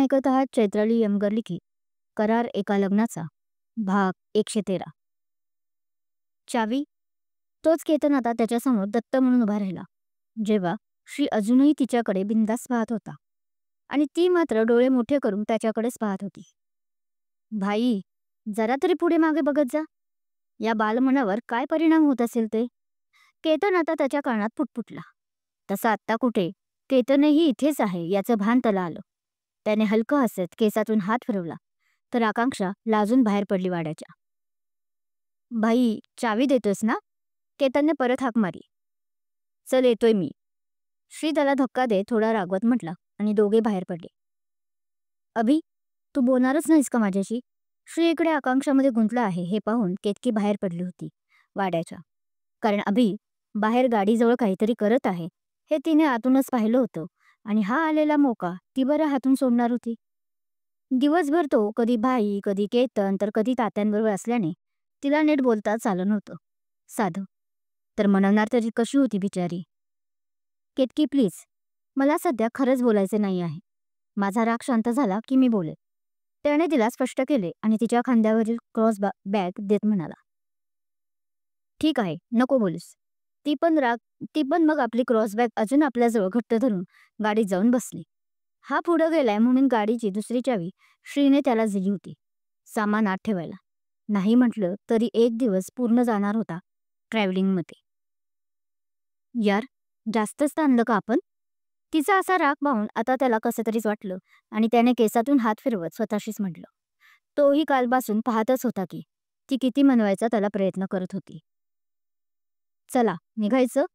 ऐकत आहात चैत्राली यमगर लिखित करार एका लग्नाचा भाग 113. चावी. तोच केतन आता त्याच्यासमोर दत्त म्हणून उभा राहिला, जेव्हा श्री अजूनही तिच्याकडे बिनधास्त पाहत होता आणि ती मात्र डोळे मोठे करून त्याच्याकडेच पाहत होती. भाई, जरा तरी पुढे मागे बघत जा. या बालमनावर काय परिणाम होत असेल ते. केतन आता त्याच्या कानात पुटपुटला. तसा आत्ता कुठे, केतनही इथेच आहे याचं भान त्याला आलं. त्याने हलकं हसत केसातून हात फिरवला तर आकांक्षा लाजून बाहेर पडली वाड्याच्या. भाई, चावी देतोस ना? केतनने परत हाक मारली. चल, येतोय मी. श्री त्याला धक्का देत थोडा रागवत म्हटला आणि दोघे बाहेर पडले. अभि, तू बोलणारच नाहीस का माझ्याशी? श्री इकडे आकांक्षामध्ये गुंतला आहे हे पाहून केतकी बाहेर पडली होती वाड्याच्या. कारण अभि बाहेर गाडीजवळ काहीतरी करत आहे हे तिने आतूनच पाहिलं होतं आणि हा आलेला मोका ती बरं हातून सोडणार होती. दिवसभर तो कधी भाई, कधी केतन तर कधी तात्यांबरोबर असल्याने तिला नीट बोलता चालं नव्हतं. साधं तर मनवणार तरी कशी होती बिचारी. केतकी प्लीज, मला सध्या खरंच बोलायचे नाही आहे. माझा राग शांत झाला की मी बोलेल. त्याने तिला स्पष्ट केले आणि तिच्या खांद्यावरील क्रॉस बॅग देत म्हणाला. ठीक आहे, नको बोलूस. ती पण मग आपली क्रॉस बॅग अजून आपल्याजवळ घट्ट धरून गाडीत जाऊन बसली. हा पुढे गेलाय म्हणून गाडीची दुसरी चावी श्रीने त्याला दिली होती सामान आत ठेवायला. नाही म्हटलं तरी एक दिवस पूर्ण जाणार होता ट्रॅव्हलिंगमध्ये. यार, जास्तच ताणलं का आपण? तिचा असा राग पाहून आता त्याला कसं तरीच वाटलं आणि त्याने केसातून हात फिरवत स्वतःशीच म्हटलं. तोही कालपासून पाहतच होता की ती किती मनवायचा त्याला प्रयत्न करत होती. चला, निघायचं?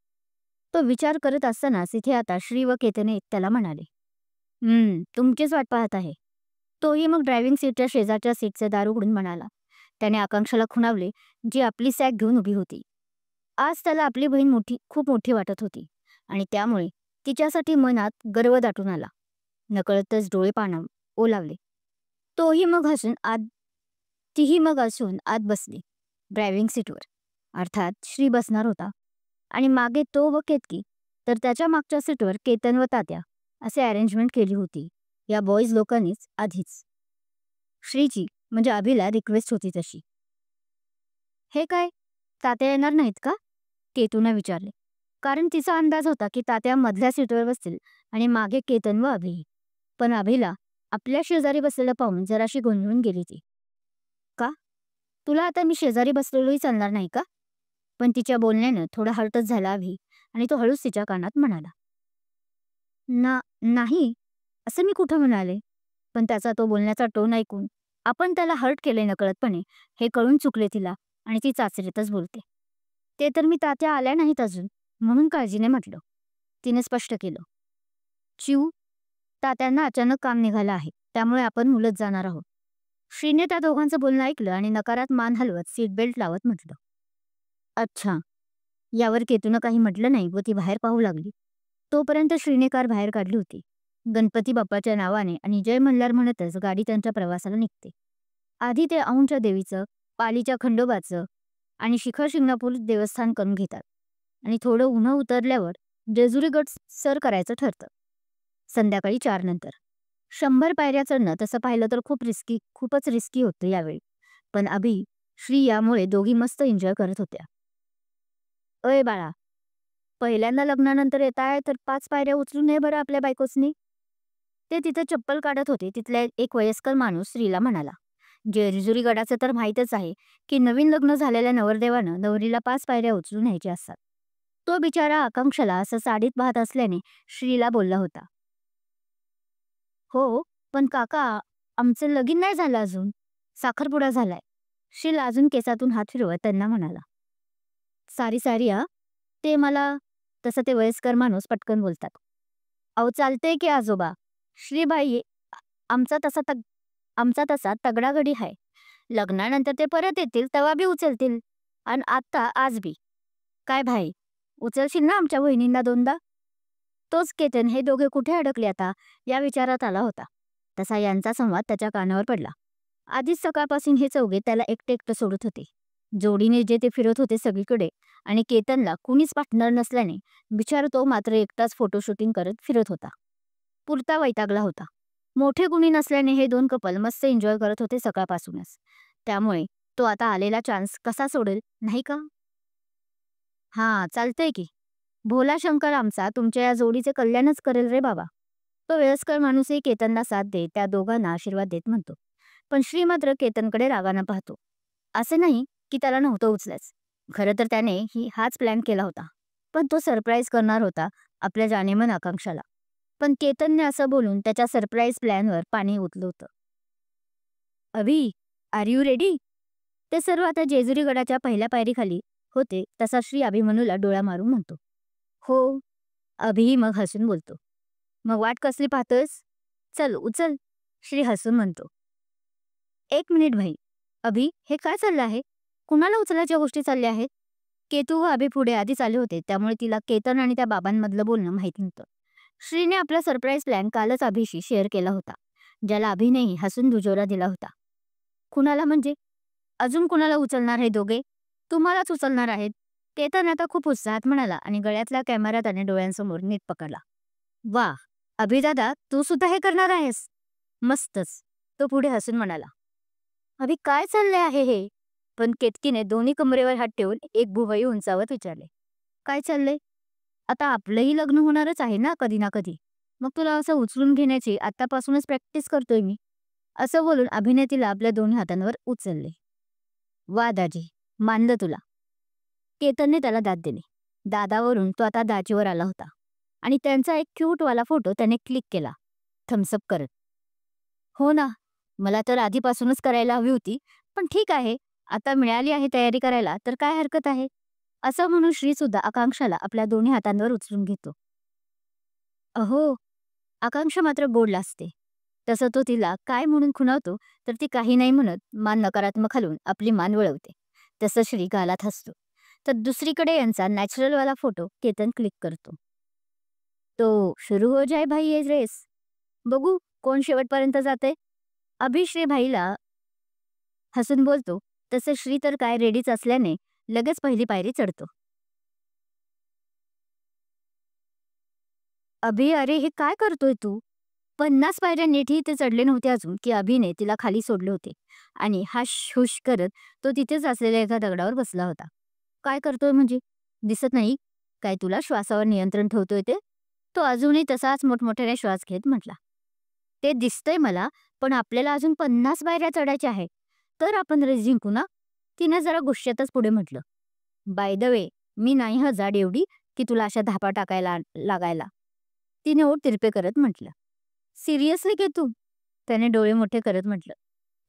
तो विचार करत असतानाच इथे आता श्री व केतने त्याला म्हणाले. तुमचीच वाट पाहत आहे. तोही मग ड्रायव्हिंग सीटच्या शेजारच्या सीटचे दार उघडून म्हणाला. त्याने आकांक्षाला खुणावले, जी आपली सॅक घेऊन उभी होती. आज त्याला आपली बहीण खूप मोठी वाटत होती आणि त्यामुळे तिच्यासाठी मनात गर्व दाटून आला. नकळतच डोळे ओलावले. तीही मग असून आत बसली ड्रायव्हिंग सीटवर. अर्थात श्री बसणार होता आणि मागे तो व केतकी, तर त्याच्या मागच्या सीटवर केतन व तात्या असे अरेंजमेंट केली होती या बॉईज लोकांनीच आधीच. श्रीची म्हणजे अभिला रिक्वेस्ट होती तशी. हे काय, तात्या येणार नाहीत का? केतूने विचारले. कारण तिचा अंदाज होता की तात्या मधल्या सीटवर बसतील आणि मागे केतन व अभि. पण अभिला आपल्या शेजारी बसलेलं पाहून जराशी गोंधळून गेली ती. का? तुला आता मी शेजारी बसलेलोही चालणार नाही का? पण तिच्या बोलण्यानं थोडा हर्टच झाला अभि आणि तो हळूच तिच्या कानात म्हणाला. नाही, असं मी कुठं म्हणाले. पण त्याचा तो बोलण्याचा टोन ऐकून आपण त्याला हर्ट केले नकळतपणे हे कळून चुकले तिला आणि ती चाचरीतच बोलते. ते तर मी तात्या आल्या नाहीत अजून म्हणून काळजीने म्हटलं. तिने स्पष्ट केलं. चिऊ, तात्यांना अचानक काम निघालं आहे त्यामुळे आपण मुलत जाणार आहोत. श्रीने त्या दोघांचं बोलणं ऐकलं आणि नकारात मान हलवत सीट बेल्ट लावत म्हटलं. अच्छा. यावर केतूनं काही म्हटलं नाही व ती बाहेर पाहू लागली. तोपर्यंत श्रीने कार बाहेर काढली होती. गणपती बाप्पाच्या नावाने आणि जय मल्हार म्हणतच गाडी त्यांच्या प्रवासाला निघते. आधी ते औंधच्या देवीचं, पालीच्या खंडोबाचं आणि शिखर शिंगणापूर देवस्थान करून घेतात आणि थोडं उन्हं उतरल्यावर जेजुरी गड सर करायचं ठरतं. संध्याकाळी 4 नंतर 100 पायऱ्या चढणं तसं पाहिलं तर खूपच रिस्की होतं यावेळी. पण अभि, श्री यामुळे दोघी मस्त एन्जॉय करत होत्या. अय बाळा, पहिल्यांदा लग्नानंतर येत आहे तर 5 पायऱ्या उचलून ये बरं आपल्या बायकोसनी. ते तिथे चप्पल काढत होते तिथल्या एक वयस्कर माणूस श्रीला म्हणाला. जेजुरी गडाचं तर माहीतच आहे की नवीन लग्न झालेल्या नवरदेवानं नवरीला 5 पायऱ्या उचलून न्यायच्या असतात. तो बिचारा आकांक्षाला असं साडीत पाहत असल्याने श्रीला बोलला होता. हो, पण काका, आमचं लगीन नाही झालं अजून. साखरपुडा झालाय. श्री अजून केसातून हात फिरवत त्यांना म्हणाला. सारी ते मला. तसं ते वयस्कर माणूस पटकन बोलतात. अहो चालतंय की आजोबा. श्रीबाई, आमचा तसा तगडा गडी आहे. लग्नानंतर ते परत येतील तेव्हा बी उचलतील आणि आता आज बी. काय भाई, उचलशील ना आमच्या बहिणींना 2दा? तोच केतन हे दोघे कुठे अडकले आता या विचारात आला होता. तसा यांचा संवाद त्याच्या कानावर पडला. आधीच सकाळपासून हे चौघे त्याला एकटं सोडत होते. जोडीने जे ते फिरत होते सगळीकडे आणि केतनला कुणीच पार्टनर नसल्याने बिचारा तो मात्र एकटाच फोटो शूटिंग करत फिरत होता. पुरता वैतागला होता. मोठे कुणी नसल्याने हे दोन कपल मस्त एन्जॉय करत होते सकाळपासूनच. त्यामुळे तो आता आलेला चान्स कसा सोडेल, नाही का? हां, चालतंय की. भोला शंकर आमचा तुमच्या या जोडीचे कल्याणच करेल रे बाबा. तो वयस्कर माणूसही केतनला साथ देत त्या दोघांना आशीर्वाद देत म्हणतो. पण श्री मात्र केतनकडे रागानं पाहतो. असं नाही की त्याला नव्हतं उचलायचं. खरं तर त्याने हाच प्लॅन केला होता. पण तो सरप्राईज करणार होता आपल्या जाणीवन आकांक्षाला. पण केतनने असं बोलून त्याच्या सरप्राईज प्लॅनवर पाणी ओतलं होतं. "अभि, आर यू रेडी?" ते सर्व आता जेजुरी गडाच्या पहिल्या पायरीखाली होते तसा श्री अभिमन्यूला डोळा मारून म्हणतो. "हो." अभिही मग हसून बोलतो. "मग वाट कसली पाहतोयस? चल उचल." श्री हसून म्हणतो. "एक मिनिट भाई. अभि, हे काय चाललं आहे? कुणाला उचलायच्या गोष्टी चालल्या आहेत?" केतू व अभि पुढे आधीच आले होते त्यामुळे तिला केतन आणि त्या बाबांमधलं बोलणं माहिती नव्हतं. श्रीने आपला सरप्राईज प्लॅन कालच अभिशी शेअर केला होता, ज्याला अभिनेही हसून दुजोरा दिला होता. "कुणाला म्हणजे? अजून कुणाला उचलणार हे दोघे?" "तुम्हालाच उचलणार आहेत." केतन आता खूप उत्साहात म्हणाला आणि गळ्यातला कॅमेरा त्याने डोळ्यांसमोर नीट पकडला. "वा, अभिदादा, तू सुद्धा हे करणार आहेस? मस्तच." तो पुढे हसून म्हणाला. "अभि, काय चालले आहे हे?" पण केतकीने दोन्ही कमरेवर हात ठेवून एक भुवई उंचावत विचारले. "काय चाललंय? आता आपलंही लग्न होणारच आहे ना कधी ना कधी. मग तुला असं उचलून घेण्याची आतापासूनच प्रॅक्टिस करतोय मी." असं बोलून अभिनेतीला आपल्या दोन्ही हातांवर उचलले. "वा दाजी, मानलं तुला." केतनने त्याला दाद दिली. दादावरून तो आता दाजीवर आला होता आणि त्यांचा एक क्यूटवाला फोटो त्याने क्लिक केला, थम्सअप करत. "हो ना, मला तर आधीपासूनच करायला हवी होती, पण ठीक आहे, आता मिळाली आहे तयारी करायला तर काय हरकत आहे." असं म्हणून श्री सुद्धा आकांक्षाला आपल्या दोन्ही हातांवर उचलून घेतो. अहो, आकांक्षा मात्र गोड लाजते. तसं तो तिला काय म्हणून खुणावतो तर ती काही नाही म्हणत मान नकारात्मक हलवून आपली मान वळवते. तसं श्री गालात हसतो. तर दुसरीकडे यांचा नॅचरलवाला फोटो केतन क्लिक करतो. "तो शुरू हो जाए भाई ये रेस. बघू कोण शेवटपर्यंत जाते." अभि श्री भाईला हसून बोलतो. तसं श्री तर काय रेडीच असल्याने लगेच पहिली पायरी चढतो. "अभि, अरे हे काय करतोय तू?" 50 पायऱ्या नीटही ते चढले नव्हते अजून की अभिने तिला खाली सोडले होते आणि हाश हुश करत तो तिथेच असलेल्या एका दगडावर बसला होता. "काय करतोय म्हणजे? दिसत नाही काय तुला श्वासावर नियंत्रण ठेवतोय ते?" तो अजूनही तसाच मोठमोठ्याने श्वास घेत म्हटला. "ते दिसतंय मला, पण आपल्याला अजून 50 पायऱ्या चढायच्या आहे. तर आपण रेस जिंकू ना?" तिने जरा गुस्स्यातच पुढे म्हटलं. "बाय द वे, मी नाही हं जाड एवढी की तुला अशा धापा टाकायला लागायला." तिने ओठ तिरपे करत म्हटलं. "सिरियसली के तू?" त्याने डोळे मोठे करत म्हटलं.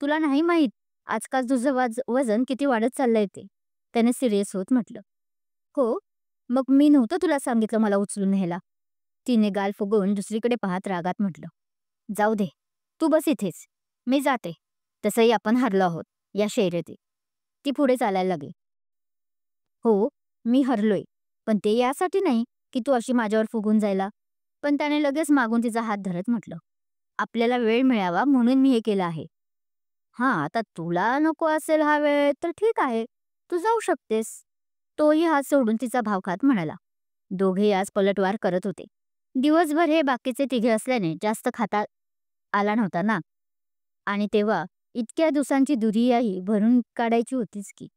"तुला नाही माहीत आजकाल तुझं वजन किती वाढत चाललंय ते." त्याने सिरियस होत म्हटलं. "हो? मग मी नव्हतं तुला सांगितलं मला उचलून न्यायला." तिने गाल फुगवून दुसरीकडे पाहत रागात म्हटलं. "जाऊ दे, तू बस इथेच. मी जाते. तसंही आपण हरलो आहोत या शर्यतीत." ती पुढे चालायला लागली. "हो, मी हरलोय. पण ते यासाठी नाही की तू अशी माझ्यावर फुगून जायला." पण त्याने लगेच मागून तिचा हात धरत म्हटलं. "आपल्याला वेळ मिळावा म्हणून मी हे केलं आहे." "हां, आता तुला नको असेल हा वेळ तर ठीक आहे. तू जाऊ शकतेस." तोही हात सोडून तिचा भाव खात म्हणाला. दोघेही आज पलटवार करत होते. दिवसभर हे बाकीचे तिघे असल्याने जास्त खाता आला नव्हता ना. आणि तेव्हा इतक्या दिवसांची दुरियाही भरून काढायची होतीच की.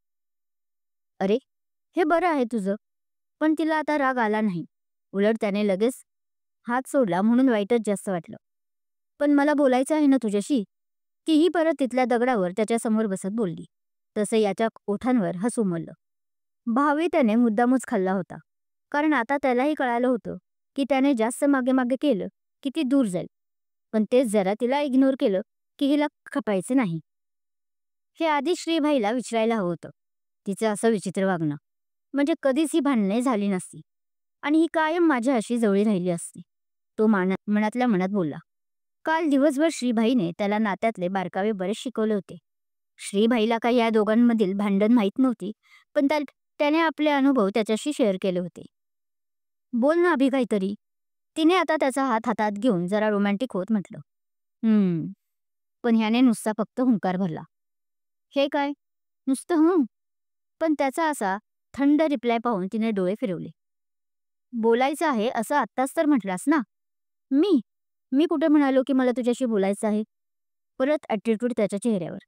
"अरे, हे बरं आहे तुझं." पण तिला आता राग आला नाही. उलट त्याने लगेच हात सोडला म्हणून वाईटच जास्त वाटलं. "पण मला बोलायचं आहे ना तुझ्याशी." तीही परत तिथल्या दगडावर त्याच्यासमोर बसत बोलली. तसं याच्या ओठांवर हसू उमललं. भावही त्याने मुद्दामच खाल्ला होता. कारण आता त्यालाही कळालं होतं की त्याने जास्त मागे मागे केलं की ती दूर जाईल. पण तेच जरा तिला इग्नोर केलं की हिला खपायचे नाही. हे आधी श्रीभाईला विचारायला हवं होतं. तिचं असं विचित्र वागणं. म्हणजे कधीच ही भांडणे झाली नसती. आणि ही कायम माझ्या अशी जवळी राहिली असती. तो मनातल्या मनात बोलला. काल दिवसभर श्रीभाईने त्याला नात्यातले बारकावे बरेच शिकवले होते. श्रीभाईला काही या दोघांमधील भांडण माहीत नव्हती, पण त्याने आपले अनुभव त्याच्याशी शेअर केले होते. "बोल ना अभि काहीतरी." तिने आता त्याचा हात हातात घेऊन जरा रोमॅन्टिक होत म्हटलं. पण ह्याने नुसता फक्त हुंकार भरला. "हे काय? नुसतं हं?" पण त्याचा असा थंड रिप्लाय पाहून तिने डोळे फिरवले. "बोलायचं आहे असं आत्ताच तर म्हटलास ना." "मी? मी कुठे म्हणालो की मला तुझ्याशी बोलायचं आहे? परत ॲटिट्यूड त्याच्या चेहऱ्यावर.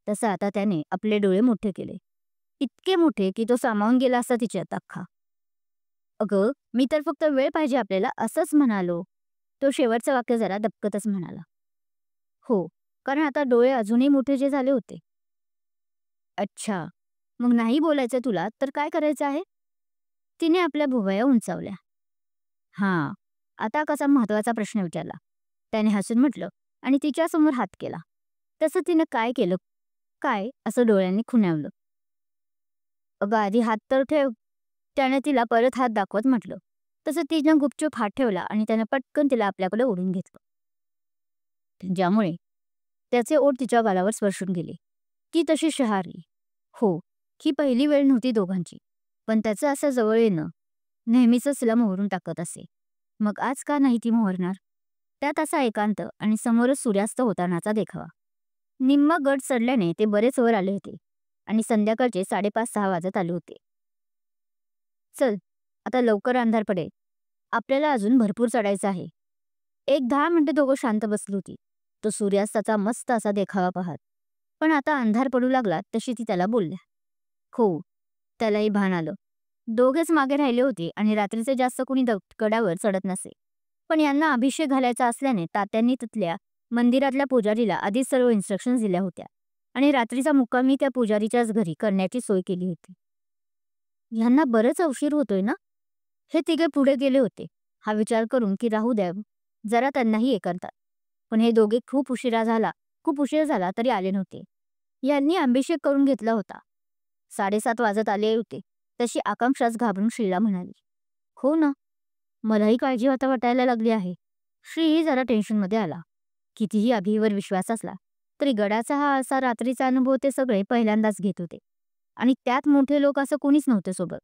तसं आता त्याने आपले डोळे मोठे केले. इतके मोठे की तो सामावून गेला असता तिच्यात अख्खा. "अगं, मी तर फक्त वेळ पाहिजे आपल्याला असंच म्हणालो." तो शेवटचं वाक्य जरा दबकतच म्हणाला. "हो." कारण आता डोळे अजूनही मोठे जे झाले होते. "अच्छा, मग नाही बोलायचं तुला तर काय करायचं आहे?" तिने आपल्या भुवया उंचावल्या. "हां, आता कसा महत्वाचा प्रश्न विचारला." त्याने हसून म्हटलं आणि तिच्यासमोर हात केला. तसं तिनं काय केलं? काय? असं डोळ्यांनी खुणावलं. "अगं आधी हात तर ठेव." त्याने तिला परत हात दाखवत म्हटलं. तसं तिनं गुपचूप हात ठेवला आणि त्यानं पटकन तिला आपल्याकडे ओढून घेतलं. ज्यामुळे त्याचे ओठ तिच्या गालावर स्पर्शून गेले. ती तशी शहारली. हो, ही पहिली वेळ नव्हती दोघांची. पण त्याचं असं जवळ येणं नेहमीचंच तिला मोहरून टाकत असे. मग आज का नाही ती मोहरणार? त्यात असा एकांत आणि समोरच सूर्यास्त होतानाचा देखावा. निम्मा गड चढल्याने ते बरेच वर आले होते आणि संध्याकाळचे 5:30-6 वाजत आले होते. चल, आता लवकर अंधार पडेल. आपल्याला अजून भरपूर चढायचं आहे. एक 10 मिनिटं दोघं शांत बसली होती. तो सूर्यास्ताचा मस्त असा देखावा पाहत. पण आता अंधार पडू लागला तशी ती त्याला बोलल्या. हो, त्यालाही भान आलं. दोघेच मागे राहिले होते आणि रात्रीचे जास्त कोणी गडावर चढत नसे. पण यांना अभिषेक घालायचा असल्याने तात्यांनी तिथल्या मंदिरातल्या पुजारीला आधीच सर्व इन्स्ट्रक्शन्स दिल्या होत्या आणि रात्रीचा मुक्कामी त्या पुजारीच्याच घरी करण्याची सोय केली होती. ह्यांना बरंच उशीर होतोय ना? हे तिघे पुढे गेले होते. हा विचार करून की राहू द्या, जरा त्यांनाही एकांतात. पण हे दोघे खूप उशीर झाला तरी आले नव्हते. यांनी अभिषेक करून घेतला होता. 7:30 वाजत आले होते. तशी आकांक्षाच घाबरून श्रीला म्हणाली. "हो ना, मलाही काळजी आता वाटायला लागली आहे." श्रीही जरा टेन्शनमध्ये आला. कितीही अभिवर विश्वास असला तरी गडाचा हा असा रात्रीचा अनुभव ते सगळे पहिल्यांदाच घेत होते. आणि त्यात मोठे लोक असं कोणीच नव्हते सोबत.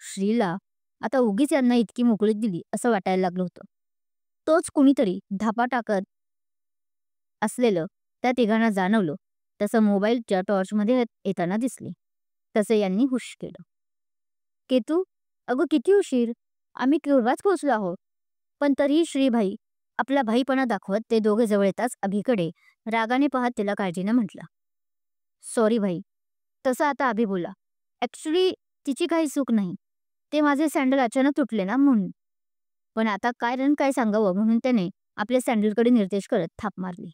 श्रीला आता उगीच यांना इतकी मोकळीक दिली असं वाटायला लागलं होतं. तोच कुणीतरी धापा टाकत असलेलं त्या तिघांना जाणवलं. तसं मोबाईलच्या टॉर्चमध्ये येताना दिसले. तसं यांनी हुश केलं. "केतू, अगं किती उशीर? आम्ही केव्हाच पोहोचलो आहोत." पण तरीही श्रीभाई आपला भाईपणा दाखवत ते दोघे जवळ येताच अभिकडे रागाने पाहत तिला काळजीनं म्हटलं. "सॉरी भाई." तसा आता अभि बोला. "ॲक्च्युली तिची काही चूक नाही. ते माझे सँडल अचानक तुटले ना म्हणून." पण आता काय सांगावं म्हणून त्याने आपल्या सँडलकडे निर्देश करत थाप मारली.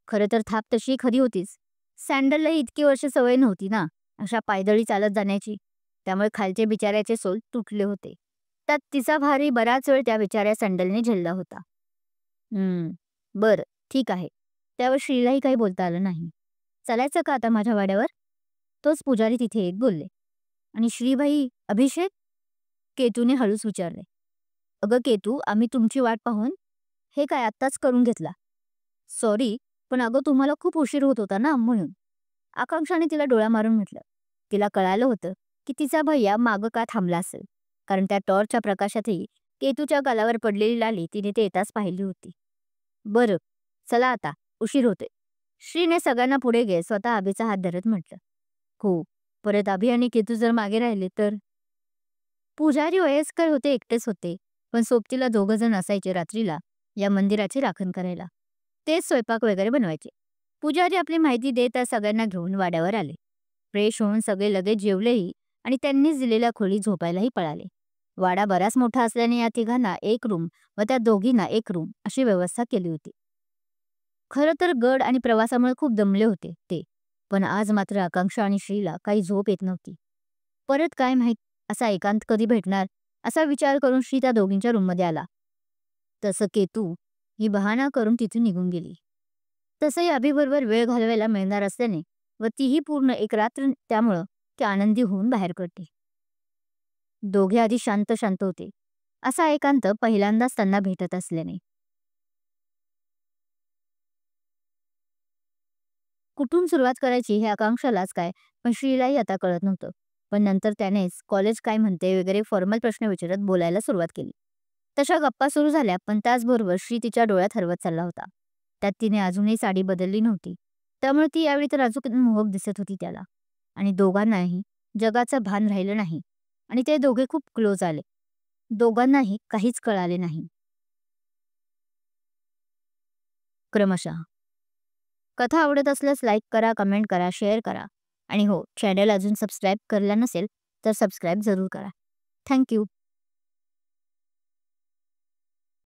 खरं तर थाप तशी खरी होतीच. सँडलला इतकी वर्ष सवय नव्हती ना अशा पायदळी चालत जाण्याची. त्यामुळे खालचे बिचाऱ्याचे सोल तुटले होते. त्यात तिचा भारी बराच वेळ त्या बिचाऱ्या सँडलने झेलला होता. बरं, ठीक आहे." त्यावर श्रीलाही काही बोलता आलं नाही. "चालायचं का आता माझ्या वाड्यावर?" तोच पुजारी तिथे येत बोलले. "आणि श्रीबाई, अभिषेक?" केतूने हळूच विचारले. "अगं केतू, आम्ही तुमची वाट पाहून हे काय आत्ताच करून घेतला." "सॉरी, पण अगं तुम्हाला खूप उशीर होत होता ना म्हणून." आकांक्षाने तिला डोळा मारून म्हटलं. तिला कळालं होतं की तिचा भैया मागं का थांबला असेल. कारण त्या टॉर्चच्या प्रकाशातही केतूच्या गालावर पडलेली लाली तिने ते येताच पाहिली होती. "बरं, चला आता, उशीर होतोय." श्रीने सगळ्यांना पुढे घेत स्वतः अभिचा हात धरत म्हटलं. "हो, परत अभि आणि केतू जर मागे राहिले तर?" पुजारी वयस्कर होते, एकटेच होते. पण सोबतीला दोघं जण असायचे रात्रीला या मंदिराची राखण करायला. तेच स्वयंपाक वगैरे बनवायचे. पुजारी आपली माहिती देत त्या सगळ्यांना घेऊन वाड्यावर आले. फ्रेश होऊन सगळे लगेच जेवलेही आणि त्यांनीच दिलेल्या खोली झोपायलाही पळाले. वाडा बराच मोठा असल्याने या तिघांना एक रूम व त्या दोघींना एक रूम अशी व्यवस्था केली होती. खरं तर गड आणि प्रवासामुळे खूप दमले होते ते. पण आज मात्र आकांक्षा आणि श्रीला काही झोप येत नव्हती. परत काय माहीत असा एकांत कधी भेटणार असा विचार करून श्री त्या दोघींच्या रूममध्ये आला. तसं केतू ही बहाणा करून तिथून निघून गेली. तसंही अभिबरोबर वेळ घालवायला मिळणार असल्याने व तीही पूर्ण एक रात्र त्यामुळं ती आनंदी होऊन बाहेर पडते. दोघे आधी शांत शांत होते. असा एकांत पहिल्यांदाच त्यांना भेटत असल्याने. कुठून सुरुवात करायची हे आकांक्षालाच काय पण श्रीलाही आता कळत नव्हतं. पण नंतर त्यानेच कॉलेज काय म्हणते वगैरे फॉर्मल प्रश्न विचारत बोलायला सुरुवात केली. तशा गप्पा सुरू झाल्या पण त्याचबरोबर श्री तिच्या डोळ्यात हरवत चालला होता. त्यात तिने अजूनही साडी बदलली नव्हती. त्यामुळे ती यावेळी तर अजून मोहक दिसत होती त्याला. आणि दोघांनाही जगाचं भान राहिलं नाही आणि ते दोघे खूप क्लोज आले. दोघांनाही काहीच कळाले नाही. क्रमशः. कथा आवडत असल्यास लाईक करा, कमेंट करा, शेअर करा आणि हो, चॅनल अजून सबस्क्राईब केलं नसेल तर सबस्क्राईब जरूर करा. Thank you.